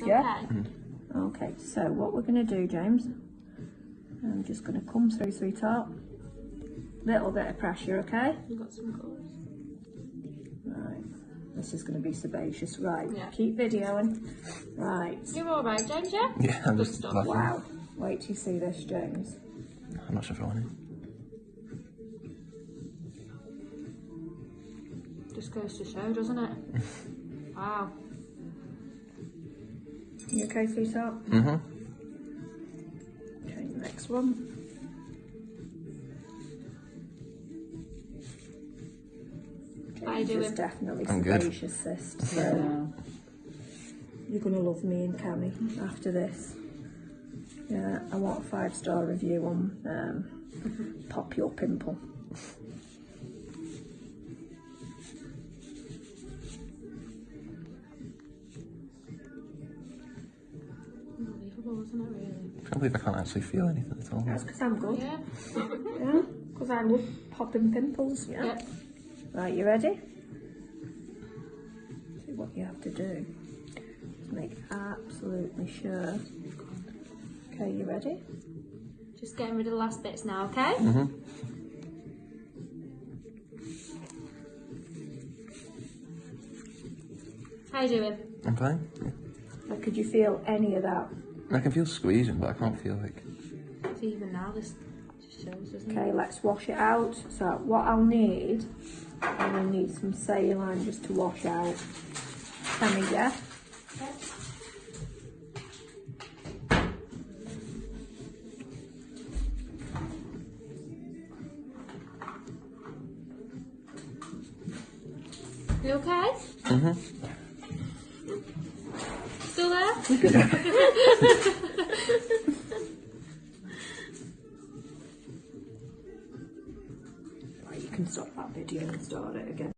Yeah? Okay. Okay, so what we're going to do, James, I'm just going to come through, sweetheart. Little bit of pressure, okay? You've got some colours. Right, this is going to be sebaceous. Right, Yeah. keep videoing. Right. You're alright, James, yeah? Yeah, I'm Good just stuff. laughing. Wow. Wait till you see this, James. I'm not sure if I want it. Just goes to show, doesn't it? Wow. You okay, sweetheart? Mm-hmm. Okay, next one. How you doing? It's definitely I'm good. sebaceous cyst, so you're going to love me and Cammy after this. Yeah, I want a 5-star review on Pop Your Pimple. Unbelievable, isn't it, really? I can't believe I can't actually feel anything at all. That's because I'm good. Yeah. Yeah, because I love popping pimples. Yeah. Yep. Right, you ready? See what you have to do. Just make absolutely sure. Okay, you ready? Just getting rid of the last bits now, okay? Mm-hmm. How you doing? I'm fine. Yeah. Like, could you feel any of that? I can feel squeezing, but I can't feel like... So even now, this just shows, doesn't Okay, it? let's wash it out. So what I'll need, I'm going to need some saline just to wash out. Cammy, yeah? You okay? Mm-hmm. Still there? Right, you can stop that video and start it again.